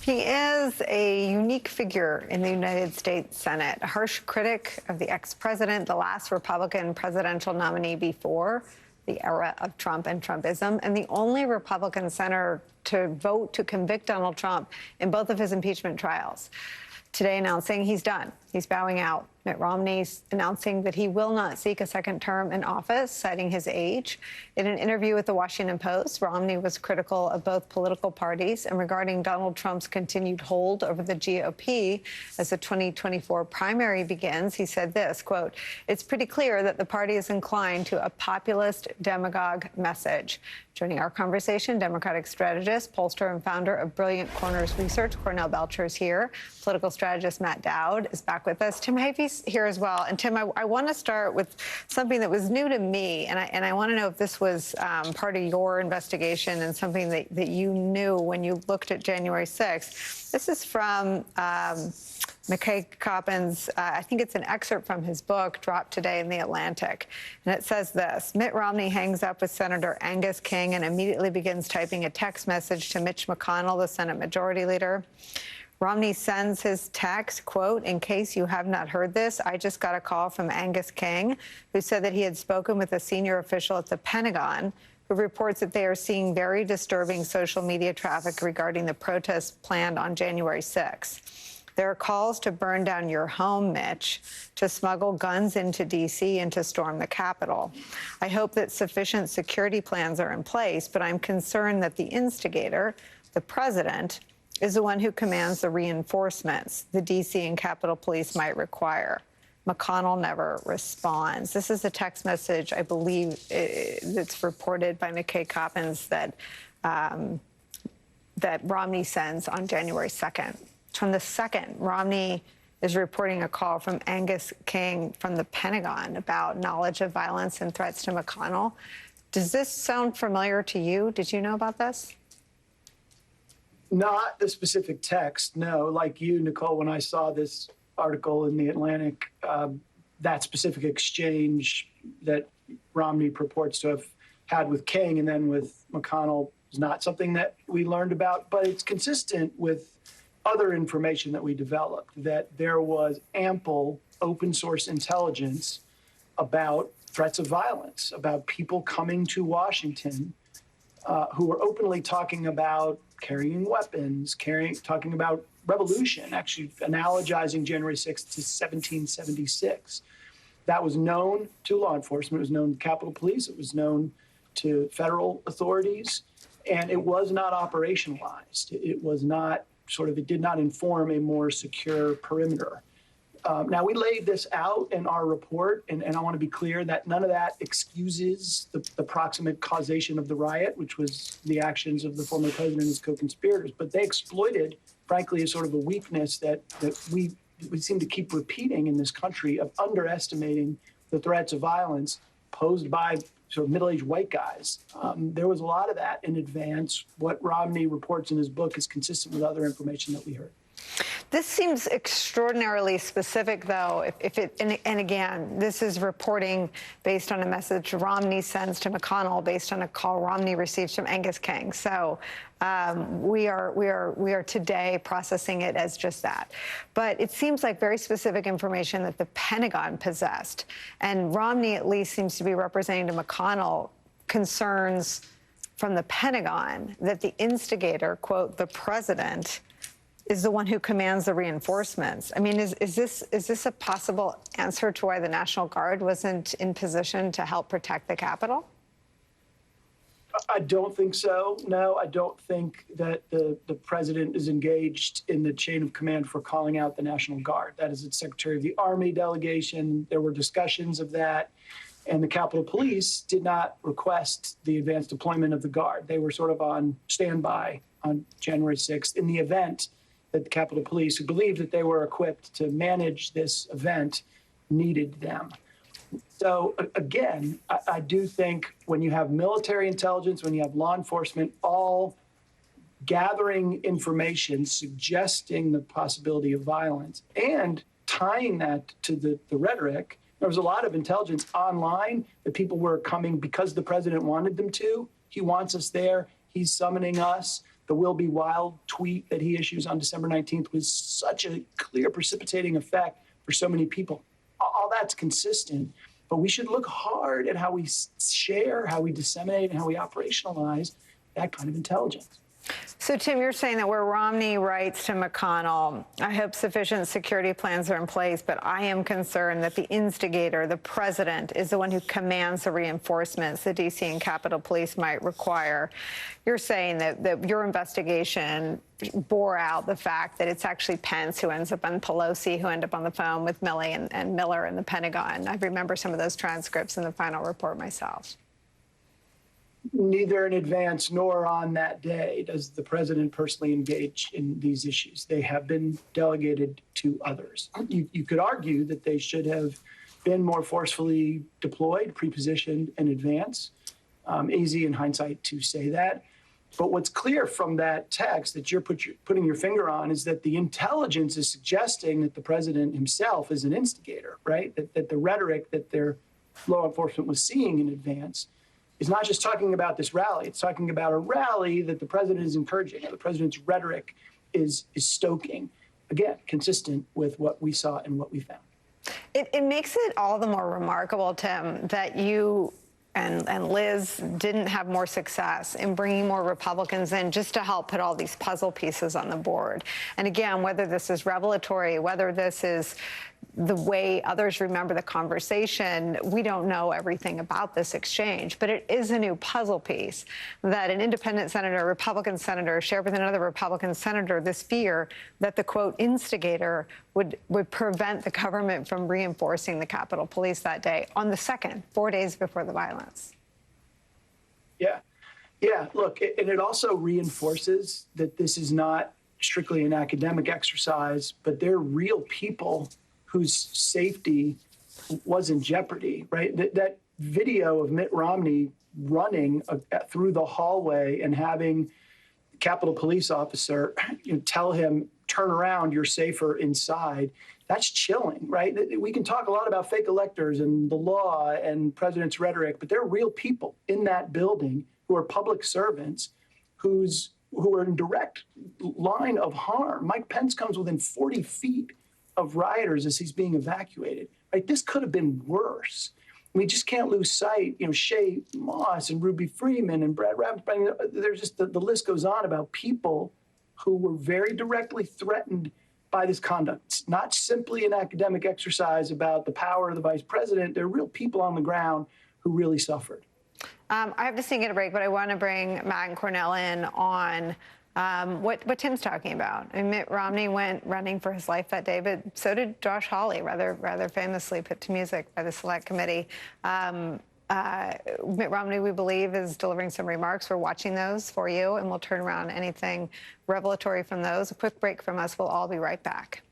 He is a unique figure in the United States Senate, a harsh critic of the ex-president, the last Republican presidential nominee before the era of Trump and Trumpism, and the only Republican senator to vote to convict Donald Trump in both of his impeachment trials. Today announcing he's done. He's bowing out. Mitt Romney's announcing that he will not seek a second term in office, citing his age. In an interview with the Washington Post, Romney was critical of both political parties and regarding Donald Trump's continued hold over the GOP as the 2024 primary begins. He said this, quote, "It's pretty clear that the party is inclined to a populist demagogue message." Joining our conversation, Democratic strategist, pollster, and founder of Brilliant Corners Research, Cornell Belcher, is here. Political strategist Matt Dowd is back with us. Tim Havey's here as well. And Tim, I want to start with something that was new to me, and I want to know if this was part of your investigation and something that you knew when you looked at January 6th. This is from McKay Coppins. I think it's an excerpt from his book, dropped today in The Atlantic. And it says this: Mitt Romney hangs up with Senator Angus King and immediately begins typing a text message to Mitch McConnell, the Senate Majority Leader. Romney sends his text, quote, "In case you have not heard this, I just got a call from Angus King, who said that he had spoken with a senior official at the Pentagon, who reports that they are seeing very disturbing social media traffic regarding the protests planned on January 6th. There are calls to burn down your home, Mitch, to smuggle guns into D.C. and to storm the Capitol. I hope that sufficient security plans are in place, but I'm concerned that the instigator, the president, is the one who commands the reinforcements the D.C. and Capitol Police might require. McConnell never responds." This is a text message, I believe, that's reported by McKay Coppins that Romney sends on January 2nd. From the 2nd, Romney is reporting a call from Angus King from the Pentagon about knowledge of violence and threats to McConnell. Does this sound familiar to you? Did you know about this? Not the specific text, no. Like you, Nicole, when I saw this article in The Atlantic, that specific exchange that Romney purports to have had with King and then with McConnell is not something that we learned about, but it's consistent with other information that we developed, that there was ample open source intelligence about threats of violence, about people coming to Washington who were openly talking about carrying weapons, talking about revolution, actually analogizing January 6th to 1776. That was known to law enforcement. It was known to Capitol Police. It was known to federal authorities. And it was not operationalized. It was not it did not inform a more secure perimeter. Now, we laid this out in our report, and I want to be clear that none of that excuses the proximate causation of the riot, which was the actions of the former president and his co-conspirators. But they exploited, frankly, a sort of a weakness that we seem to keep repeating in this country of underestimating the threats of violence posed by sort of middle-aged white guys. There was a lot of that in advance. What Romney reports in his book is consistent with other information that we heard. This seems extraordinarily specific, though, and again, this is reporting based on a message Romney sends to McConnell based on a call Romney receives from Angus King. So we are today processing it as just that. But it seems like very specific information that the Pentagon possessed. And Romney at least seems to be representing to McConnell concerns from the Pentagon that the instigator, quote, the president, is the one who commands the reinforcements. I mean, is this a possible answer to why the National Guard wasn't in position to help protect the Capitol? I don't think so. No, I don't think that the president is engaged in the chain of command for calling out the National Guard. That is its Secretary of the Army delegation. There were discussions of that. And the Capitol Police did not request the advanced deployment of the Guard. They were sort of on standby on January 6th in the event that the Capitol Police, who believed that they were equipped to manage this event, needed them. So again, I do think when you have military intelligence, when you have law enforcement all gathering information, suggesting the possibility of violence, and tying that to the rhetoric, there was a lot of intelligence online that people were coming because the president wanted them to. He wants us there. He's summoning us. The Will Be Wild tweet that he issues on December 19th was such a clear precipitating effect for so many people. All that's consistent, but we should look hard at how we share, how we disseminate, and how we operationalize that kind of intelligence. So, Tim, you're saying that where Romney writes to McConnell, I hope sufficient security plans are in place, but I am concerned that the instigator, the president, is the one who commands the reinforcements the D.C. and Capitol Police might require. You're saying that your investigation bore out the fact that it's actually Pence who ends up on Pelosi, who end up on the phone with Milley and Miller in the Pentagon. I remember some of those transcripts in the final report myself. Neither in advance nor on that day does the president personally engage in these issues. They have been delegated to others. You could argue that they should have been more forcefully deployed, prepositioned in advance. Easy in hindsight to say that. But what's clear from that text that you're putting your finger on is that the intelligence is suggesting that the president himself is an instigator, right? That the rhetoric that their law enforcement was seeing in advance is not just talking about this rally. It's talking about a rally that the president is encouraging. The president's rhetoric is stoking, again, consistent with what we saw and what we found. It makes it all the more remarkable, Tim, that you and Liz didn't have more success in bringing more Republicans in just to help put all these puzzle pieces on the board. And again, whether this is revelatory, whether this is the way others remember the conversation, we don't know everything about this exchange, but it is a new puzzle piece that an independent senator, Republican senator, shared with another Republican senator this fear that the, quote, instigator would prevent the government from reinforcing the Capitol Police that day on the 2nd, 4 days before the violence. Yeah, look, and it also reinforces that this is not strictly an academic exercise, but they're real people whose safety was in jeopardy, right? That video of Mitt Romney running through the hallway and having the Capitol Police officer tell him, turn around, you're safer inside, that's chilling, right? We can talk a lot about fake electors and the law and president's rhetoric, but there are real people in that building who are public servants who are in direct line of harm. Mike Pence comes within 40 feet of rioters as he's being evacuated. Right? This could have been worse. We just can't lose sight. Shay Moss and Ruby Freeman and Brad Raffensperger. I mean, there's just the list goes on about people who were very directly threatened by this conduct. It's not simply an academic exercise about the power of the vice president. There are real people on the ground who really suffered. I have to sing at a break, but I want to bring Matt and Cornell in on what Tim's talking about. I mean, Mitt Romney went running for his life that day, but so did Josh Hawley, rather famously put to music by the Select Committee. Mitt Romney, we believe, is delivering some remarks. We're watching those for you, and we'll turn around anything revelatory from those. A quick break from us. We'll all be right back.